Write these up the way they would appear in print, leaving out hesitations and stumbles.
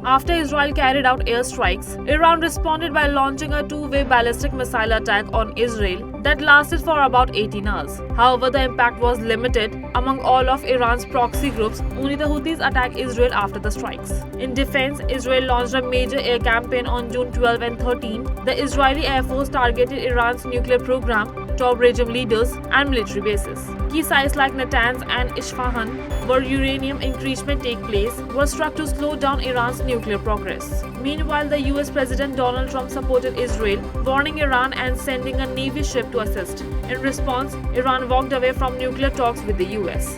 After Israel carried out airstrikes, Iran responded by launching a two-way ballistic missile attack on Israel that lasted for about 18 hours. However, the impact was limited. Among all of Iran's proxy groups, only the Houthis attacked Israel after the strikes. In defense, Israel launched a major air campaign on June 12 and 13. The Israeli Air Force targeted Iran's nuclear program, top regime leaders, and military bases. Key sites like Natanz and Isfahan, where uranium enrichment take place, were struck to slow down Iran's nuclear progress. Meanwhile, the US President Donald Trump supported Israel, warning Iran and sending a Navy ship to assist. In response, Iran walked away from nuclear talks with the US.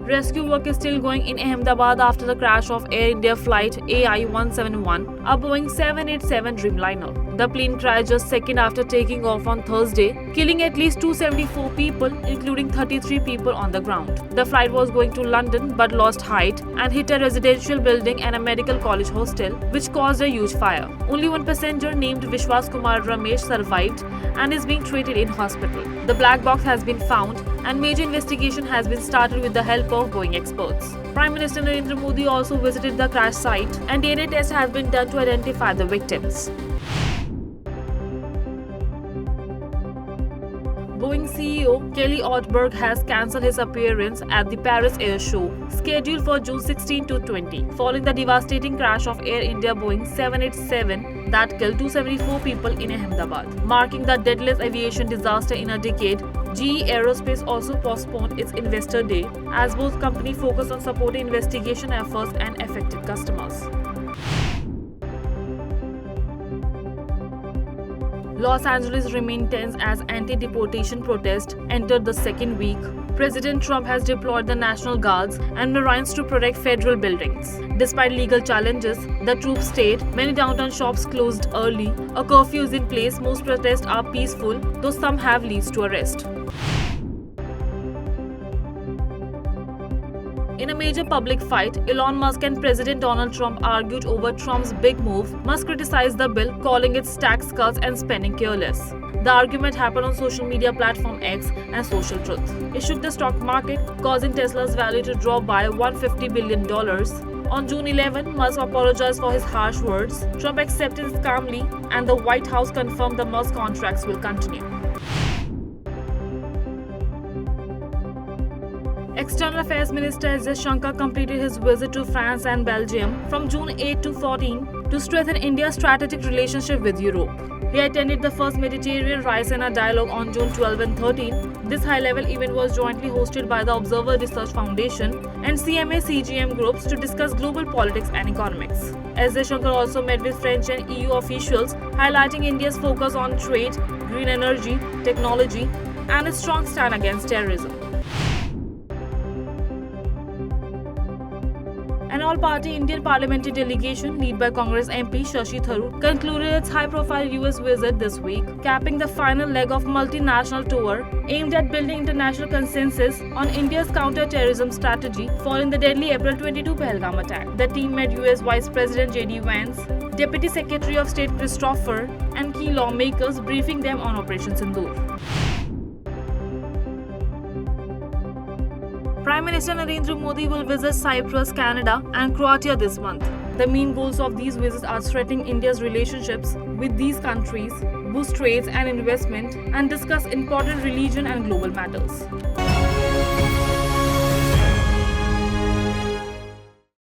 Rescue work is still going in Ahmedabad after the crash of Air India flight AI-171, a Boeing 787 Dreamliner. The plane crashed just seconds after taking off on Thursday, killing at least 274 people, including 33 people on the ground. The flight was going to London but lost height and hit a residential building and a medical college hostel, which caused a huge fire. Only one passenger named Vishwas Kumar Ramesh survived and is being treated in hospital. The black box has been found and major investigation has been started with the help of Boeing experts. Prime Minister Narendra Modi also visited the crash site and DNA test has been done to identify the victims. Boeing CEO Kelly Ortberg has cancelled his appearance at the Paris Air Show, scheduled for June 16 to 20, following the devastating crash of Air India Boeing 787 that killed 274 people in Ahmedabad. Marking the deadliest aviation disaster in a decade, GE Aerospace also postponed its Investor Day as both companies focus on supporting investigation efforts and affected customers. Los Angeles remained tense as anti-deportation protests entered the second week. President Trump has deployed the National Guards and Marines to protect federal buildings. Despite legal challenges, the troops stayed. Many downtown shops closed early. A curfew is in place. Most protests are peaceful, though some have leads to arrest. In a major public fight, Elon Musk and President Donald Trump argued over Trump's big move. Musk criticized the bill, calling it tax cuts and spending careless. The argument happened on social media platform X and Social Truth. It shook the stock market, causing Tesla's value to drop by $150 billion. On June 11, Musk apologized for his harsh words. Trump accepted it calmly, and the White House confirmed the Musk contracts will continue. External Affairs Minister S. Jaishankar completed his visit to France and Belgium from June 8 to 14 to strengthen India's strategic relationship with Europe. He attended the first Mediterranean Raisina Dialogue on June 12 and 13. This high-level event was jointly hosted by the Observer Research Foundation and CMA-CGM groups to discuss global politics and economics. S. Jaishankar also met with French and EU officials, highlighting India's focus on trade, green energy, technology, and its strong stand against terrorism. An all-party Indian parliamentary delegation, led by Congress MP Shashi Tharoor, concluded its high-profile US visit this week, capping the final leg of multinational tour aimed at building international consensus on India's counter-terrorism strategy following the deadly April 22 Pahalgam attack. The team met US Vice President J.D. Vance, Deputy Secretary of State Christopher, and key lawmakers, briefing them on Operation Sindoor. Prime Minister Narendra Modi will visit Cyprus, Canada, and Croatia this month. The main goals of these visits are strengthening India's relationships with these countries, boost trades and investment, and discuss important region and global matters.